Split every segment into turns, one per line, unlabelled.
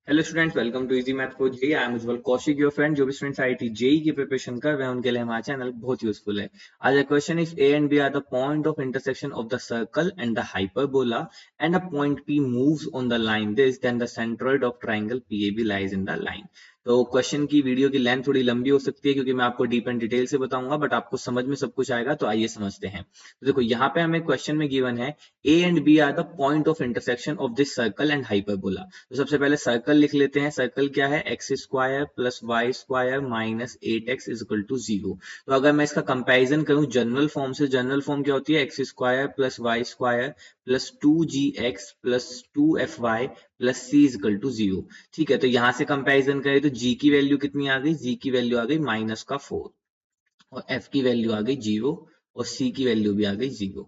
Hello students, welcome to easy math for JEE. I am Ujjwal Kaushik, your friend. जो भी students IIT JEE की preparation कर रहे हैं उनके लिए हमारा चैनल बहुत यूजफुल है। आज the question if A and B are the point of intersection of the circle and the hyperbola and a point P moves on the line this, then the centroid of triangle PAB lies in the line. तो question की video की length थोड़ी लंबी हो सकती है क्योंकि मैं आपको डीप एंड डिटेल से बताऊंगा, बट आपको समझ में सब कुछ आएगा। तो आइए समझते हैं। तो देखो, यहाँ पे हमें क्वेश्चन में गिवन है A and B are the point of intersection of this circle and hyperbola. तो सबसे पहले सर्कल लिख लेते हैं। सर्कल क्या है? X square plus y square minus 8x is equal to 0। तो अगर मैं इसका कंपैरिजन करूं जनरल फॉर्म से, जनरल फॉर्म क्या होती है? X square plus y square plus 2gx plus 2fy plus c is equal to 0। ठीक है, तो यहां से कंपैरिजन करें तो g की वैल्यू कितनी आ गई? g की वैल्यू आ गई माइनस का 4, और f की वैल्यू आ गई 0, और c की वैल्यू भी आ गई 0।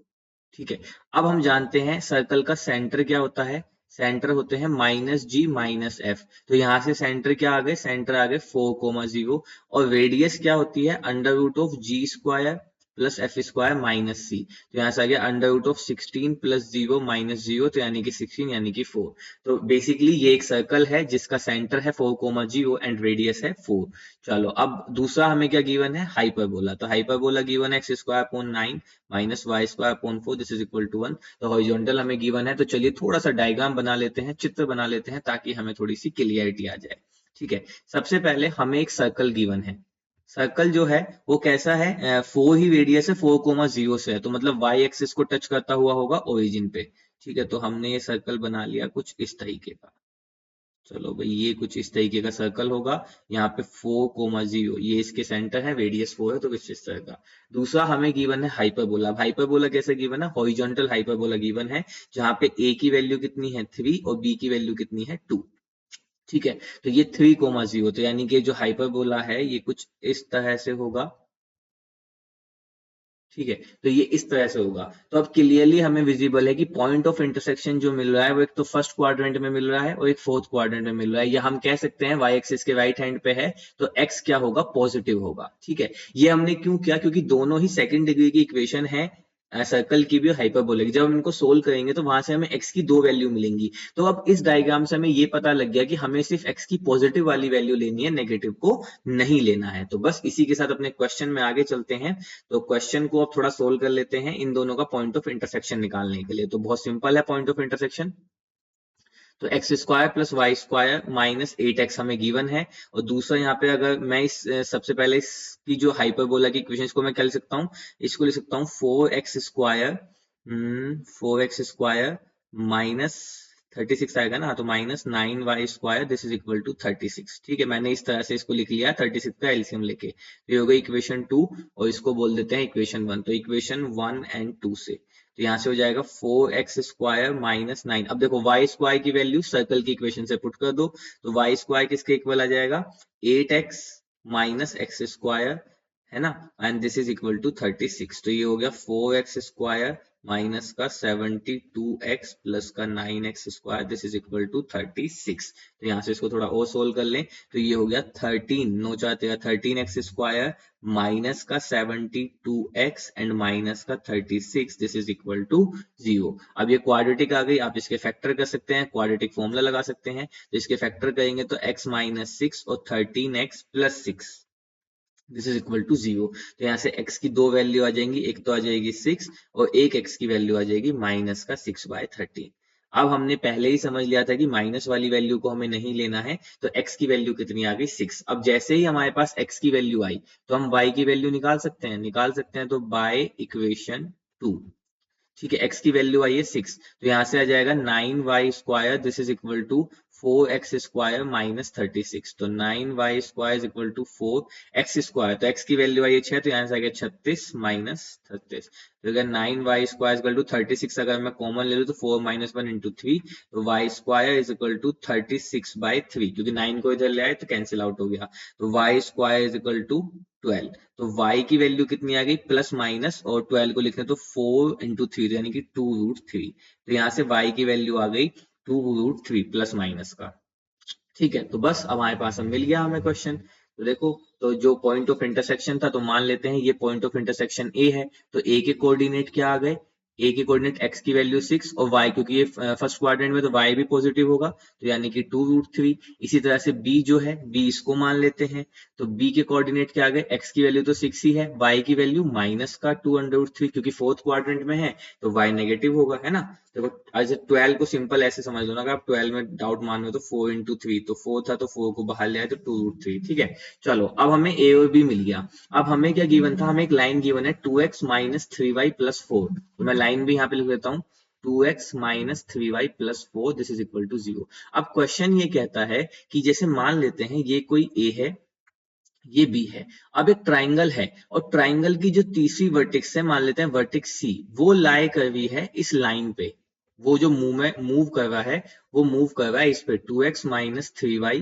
ठीक है, अब हम जानते हैं सर्कल का सेंटर क्या होता है। सेंटर होते हैं माइनस जी माइनस एफ। तो यहां से सेंटर क्या आ गए? सेंटर आ गए 4,0। और रेडियस क्या होती है? Under root of G square plus F square minus C. तो यहां से आ गया under root of 16 plus 0 minus 0, तो यानी कि 16 यानी कि 4। तो बेसिकली ये एक सर्कल है जिसका सेंटर है 4,0 एंड रेडियस है 4। चलो, अब दूसरा हमें क्या गिवन है? हाइपरबोला। तो हाइपरबोला गिवन है x square upon 9 minus y square upon 4, this is equal to 1। तो हॉरिजॉन्टल हमें गिवन है, तो चलिए थोड़ा सा डायग्राम बना लेते हैं, चित्र बना लेते हैं, ताकि हमें थोड़ी सी क्लियरिटी आ जाए। ठीक है, सबसे पहले हमें एक सर्कल गिवन है। सर्कल जो है वो कैसा है? 4 ही रेडियस है, 4,0 से है, तो मतलब वाई एक्सिस को टच करता हुआ होगा ओरिजिन पे। ठीक है, तो हमने ये सर्कल बना लिया कुछ इस तरीके का। चलो भाई, ये कुछ इस तरीके का सर्कल होगा। यहाँ पे 4,0 ये इसके सेंटर है, रेडियस 4 है, तो कुछ इस तरह का। दूसरा हमें गिवन है हाइपरबोला। हाइपरबोला कैसे गिवन है? हॉरिजॉन्टल हाइपरबोला गिवन है, जहाँ पे a की वैल्यू कितनी है 3 और b की वैल्यू कितनी है 2। ठीक है, तो ये 3,0, तो यानी कि जो हाइपरबोला है ये कुछ इस तरह से होगा। ठीक है, तो ये इस तरह से होगा। तो अब क्लियरली हमें विजिबल है कि पॉइंट ऑफ इंटरसेक्शन जो मिल रहा है वो एक तो फर्स्ट क्वाड्रेंट में मिल रहा है और एक फोर्थ क्वाड्रेंट में मिल रहा है। या हम कह सकते हैं वाई एक्सिस के राइट हैंड पे है, तो एक्स क्या होगा? पॉजिटिव होगा। ठीक है, ये हमने क्यों किया? क्योंकि दोनों ही सेकंड डिग्री की इक्वेशन है, सर्कल की भी हाइपरबोलिक। जब हम इनको सोल्व करेंगे तो वहां से हमें x की 2 वैल्यू मिलेंगी। तो अब इस डायग्राम से हमें ये पता लग गया कि हमें सिर्फ x की पॉजिटिव वाली वैल्यू लेनी है, नेगेटिव को नहीं लेना है। तो बस इसी के साथ अपने क्वेश्चन में आगे चलते हैं। तो क्वेश्चन को अब थोड़ा सोल्व कर लेते हैं इन दोनों का पॉइंट ऑफ इंटरसेक्शन निकालने के लिए। तो बहुत सिंपल है पॉइंट ऑफ इंटरसेक्शन। तो x square plus y square minus 8x हमें गिवन है। और दूसरा यहाँ पे अगर मैं इस सबसे पहले इसकी जो हाइपरबोला की इक्वेशन, इसको मैं क्या लिख सकता हूँ? इसको लिख सकता हूँ 4x स्क्वायर माइनस 36 आएगा ना, तो minus 9y square, this is equal to 36। ठीक है, मैंने इस तरह से इसको लिख लिया 36 का एलसीएम लेके। तो ये हो गई इक्वेशन 2, और इसको बोल देते हैं इक्वेशन 1। तो इक्वेशन 1 एंड 2 से तो यहाँ से हो जाएगा 4x स्क्वायर माइनस 9। अब देखो, वाई स्क्वायर की वैल्यू सर्कल की इक्वेशन से पुट कर दो, तो वाई स्क्वायर किसके इक्वल आ जाएगा? 8x माइनस एक्स स्क्वायर, है ना, and this is equal to 36। तो ये हो गया 4x स्क्वायर माइनस का 72x प्लस का 9x square, this is equal to 36। तो यहाँ से इसको थोड़ा और सोल्व कर लें, तो ये हो गया 13 9 4 13 13x स्क्वायर माइनस का 72x एंड माइनस का 36, दिस इज इक्वल टू 0। अब ये क्वाड्रेटिक आ गई, आप इसके फैक्टर कर सकते हैं, क्वाड्रेटिक फॉर्मूला लगा सकते हैं। तो इसके फैक्टर करेंगे तो x माइनस 6 और 13x plus 6, this is equal to 0। तो यहाँ से x की 2 वैल्यू आ जाएंगी, एक तो आ जाएगी 6 और एक x की वैल्यू आ जाएगी माइनस का 6/13। अब हमने पहले ही समझ लिया था कि माइनस वाली वैल्यू को हमें नहीं लेना है, तो x की वैल्यू कितनी आ गई? 6। अब जैसे ही हमारे पास x की वैल्यू आई तो हम y की वैल्यू निकाल सकते हैं, तो बाय इक्वेशन 2। ठीक है, x की वैल्यू आई है 6, तो यहां से आ जाएगा 9y square, this is equal to 4x square minus 36। तो 9y square is equal to 4x square, तो x की वैल्यू आई है 6, तो यहां से आ गया 36 माइनस 36। तो अगर 9y square is equal to 36 अगर मैं कॉमन ले लूं तो 4 माइनस 1 इंटू 3, तो y square is equal to 36/3, क्योंकि 9 को इधर ले आए तो कैंसिल आउट हो गया। तो y square is equal to 12। तो y की वैल्यू कितनी आ गई? प्लस माइनस, और 12 को लिखने तो 4 इंटू 3 यानी कि 2√3। तो यहाँ से y की वैल्यू आ गई 2√3 प्लस माइनस का। ठीक है, तो बस अब हमारे पास अब मिल गया हमें क्वेश्चन। तो देखो, तो जो पॉइंट ऑफ इंटरसेक्शन था, तो मान लेते हैं ये पॉइंट ऑफ इंटरसेक्शन ए है, तो ए के कोऑर्डिनेट क्या आ गए? ए के कोऑर्डिनेट x की वैल्यू 6 और y, क्योंकि ये फर्स्ट क्वाड्रेंट में तो y भी पॉजिटिव होगा, तो यानी कि 2√3। इसी तरह से b जो है, b इसको मान लेते हैं, तो b के कोऑर्डिनेट क्या आ गए, x की वैल्यू तो 6 ही है, y की वैल्यू माइनस का 2√3, क्योंकि फोर्थ क्वाड्रेंट में है तो y नेगेटिव होगा, है ना। देखो आज 12 को सिंपल ऐसे समझ लो ना, अगर आप 12 में डाउट मान रहे हो तो 4 into 3, तो 4 था तो 4 को बाहर ले आए तो 2√3, ठीक है। चलो अब हमें a और b मिल गया। अब हमें क्या गिवन था, हमें एक लाइन गिवन है 2x माइनस 3y प्लस 4, तो मैं लाइन भी यहाँ पे लिख देता हूँ 2x माइनस 3y प्लस 4 दिस इज इक्वल टू 0। अब क्वेश्चन ये कहता है कि जैसे मान लेते हैं ये कोई a है, ये बी है, अब एक ट्राइंगल है और ट्राइंगल की जो तीसरी वर्टेक्स है, मान लेते हैं वर्टेक्स सी, वो लाई कर रही है इस लाइन पे, वो जो मूव कर रहा है, वो मूव कर रहा है इस पे 2x माइनस 3y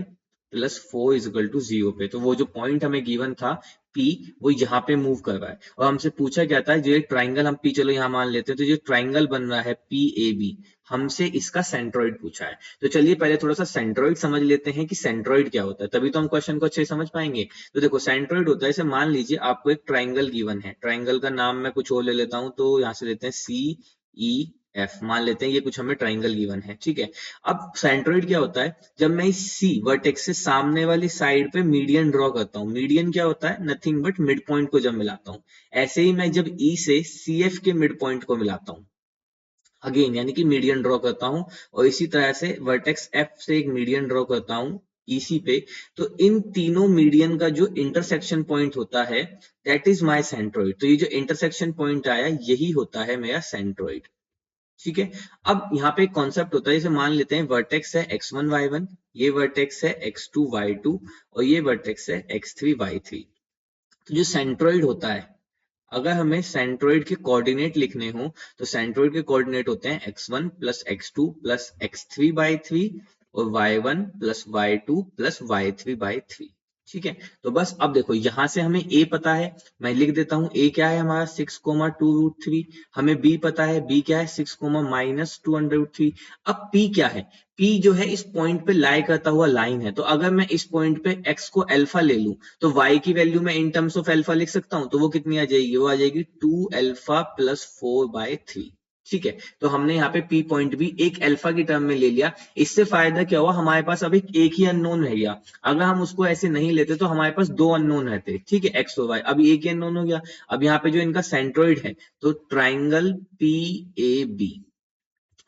प्लस 4 इज इक्वल टू 0 पे। तो वो जो पॉइंट हमें गिवन था P, वो यहाँ पे मूव कर रहा है और हमसे पूछा क्या था, जो ट्राइंगल हम P चलो यहाँ मान लेते हैं, तो जो ट्राइंगल बन रहा है PAB, हमसे इसका सेंट्रोइड पूछा है। तो चलिए पहले थोड़ा सा सेंट्रोइड समझ लेते हैं कि सेंट्रोइड क्या होता है, तभी तो हम क्वेश्चन को अच्छे से समझ पाएंगे। तो देखो सेंट्रोइड होता है, जैसे मान लीजिए आपको एक ट्राइंगल गिवन है, ट्राइंगल का नाम मैं कुछ और ले लेता हूं, तो यहाँ से लेते हैं CEF, मान लेते हैं ये कुछ हमें ट्राइंगल गिवन है, ठीक है। अब सेंट्रोइड क्या होता है, जब मैं इस C वर्टेक्स से सामने वाली साइड पे मीडियन ड्रॉ करता हूँ, मीडियन क्या होता है, नथिंग बट मिड पॉइंट को जब मिलाता हूँ, ऐसे ही मैं जब E से CF के मिड पॉइंट को मिलाता हूँ अगेन, यानी कि मीडियन ड्रॉ करता हूं, और इसी तरह से वर्टेक्स एफ से एक मीडियन ड्रॉ करता हूं ईसी पे, तो इन तीनों मीडियन का जो इंटरसेक्शन पॉइंट होता है दैट इज माय सेंट्रोइड। तो ये जो इंटरसेक्शन पॉइंट आया यही होता है मेरा सेंट्रोइड, ठीक है। अब यहाँ पे एक कॉन्सेप्ट होता है, जैसे मान लेते हैं वर्टेक्स है x1 y1, ये वर्टेक्स है x2 y2 और ये वर्टेक्स है x3 y3। तो जो सेंट्रोइड होता है, अगर हमें सेंट्रोइड के कोऑर्डिनेट लिखने हो तो सेंट्रोइड के कोऑर्डिनेट होते हैं x1 plus x2 plus x3 by 3 और y1 plus y2 plus y3 by 3, ठीक है। तो बस अब देखो यहां से हमें a पता है, मैं लिख देता हूं a क्या है हमारा 6,2√3, हमें b पता है b क्या है 6, माइनस 2√3। अब p क्या है, p जो है इस पॉइंट पे लाई करता हुआ लाइन है, तो अगर मैं इस पॉइंट पे x को अल्फा ले लूं तो y की वैल्यू मैं इन टर्म्स ऑफ अल्फा लिख सकता हूं, तो वो कितनी आ जाएगी, वो आ जाएगी 2 अल्फा प्लस 4/3, ठीक है। तो हमने यहाँ पे p पॉइंट भी एक अल्फा की टर्म में ले लिया। इससे फायदा क्या हुआ, हमारे पास अब एक ही अननोन रह गया। अगर हम उसको ऐसे नहीं लेते तो हमारे पास दो अननोन रहते, ठीक है, x और y, अभी एक ही अननोन हो गया। अब यहाँ पे जो इनका सेंट्रोइड है, तो ट्राइंगल PAB,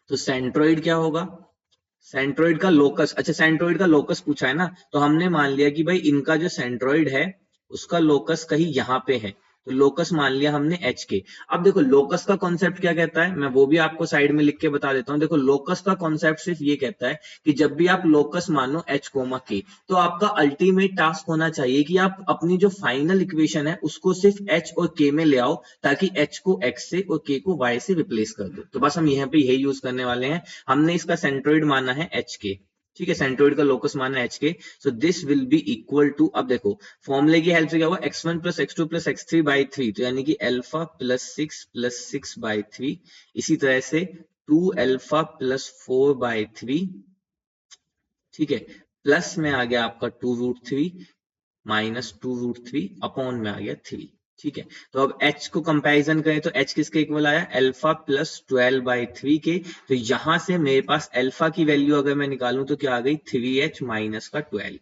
तो सेंट्रोइड क्या होगा, सेंट्रोइड का लोकस, अच्छा सेंट्रोइड का लोकस पूछा है ना, तो हमने मान लिया कि भाई इनका जो सेंट्रोइड है उसका लोकस कहीं यहाँ पे है, तो लोकस मान लिया हमने एच के। अब देखो लोकस का कॉन्सेप्ट क्या कहता है, मैं वो भी आपको साइड में लिख के बता देता हूँ। देखो लोकस का कॉन्सेप्ट सिर्फ ये कहता है कि जब भी आप लोकस मानो एच कोमा के, तो आपका अल्टीमेट टास्क होना चाहिए कि आप अपनी जो फाइनल इक्वेशन है उसको सिर्फ एच और के में ले आओ, ताकि एच को एक्स से और के को वाई से रिप्लेस कर दो। तो बस हम यहाँ पे यही यूज करने वाले हैं, हमने इसका सेंट्रोइड माना है एच के, ठीक है, सेंट्रोइड का लोकस माना है H K, so this will be equal to, अब देखो फॉर्मूले की हेल्प से क्या होगा, x1 plus x2 plus x3 by 3, तो यानी कि अल्फा प्लस 6 बाई 3, इसी तरह से 2 अल्फा प्लस 4/3, ठीक है, प्लस में आ गया आपका 2√3 माइनस 2√3 अपॉन में आ गया 3, ठीक है। तो अब h को कंपैरिजन करें तो h किसके इक्वल आया, अल्फा प्लस 12/3 के, तो यहां से मेरे पास अल्फा की वैल्यू अगर मैं निकालूं तो क्या आ गई 3h माइनस का 12।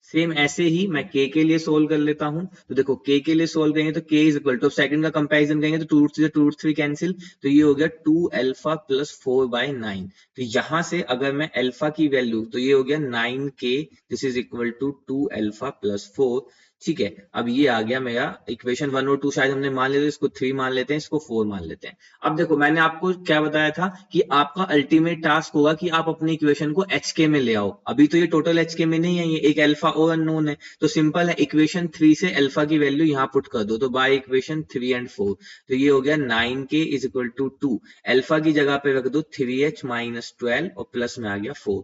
सेम ऐसे ही मैं k के लिए सोल्व कर लेता हूं, तो देखो k के लिए सोल्व करेंगे तो k is equal to, second का कंपैरिजन करेंगे तो 2√3 कैंसिल, तो ये हो गया 2 अल्फा प्लस 4/9। तो यहां से अगर मैं अल्फा की वैल्यू, तो ये हो गया 9k, this is equal to 2 alpha plus 4, ठीक है। अब ये आ गया मेरा इक्वेशन 1 और 2 शायद हमने मान लिया, इसको 3 मान लेते हैं, इसको 4 मान लेते हैं। अब देखो मैंने आपको क्या बताया था कि आपका अल्टीमेट टास्क होगा कि आप अपनी इक्वेशन को HK में ले आओ। अभी तो ये टोटल HK में नहीं है, ये एक अल्फा और अननोन है, तो सिंपल है, इक्वेशन 3 से अल्फा की वैल्यू यहाँ पुट कर दो, तो बाय इक्वेशन 3 एंड 4, तो ये हो गया 9k is equal to 2, alpha की जगह पे रख दो 3h माइनस 12 और प्लस में आ गया 4,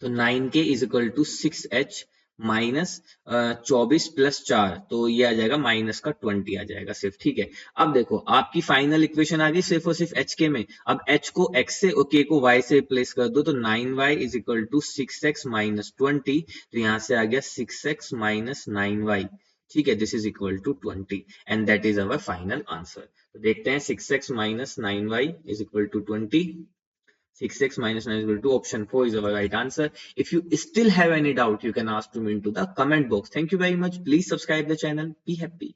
तो 9k is equal to 6h minus 24 plus 4, तो ये आ जाएगा माइनस का 20 आ जाएगा सिर्फ, ठीक है। अब देखो आपकी फाइनल इक्वेशन आ गई सिर्फ और सिर्फ h के में, अब h को x से और k को y से रिप्लेस कर दो, तो 9y is equal to 6x minus 20, तो यहां से आ गया 6x माइनस 9y ठीक है, this is equal to 20 and that is our final answer. तो देखते हैं 6x minus 9y is equal to 20. 6x minus 9 is equal to option 4 is our right answer. If you still have any doubt, you can ask to me into the comment box. Thank you very much. Please subscribe the channel. Be happy.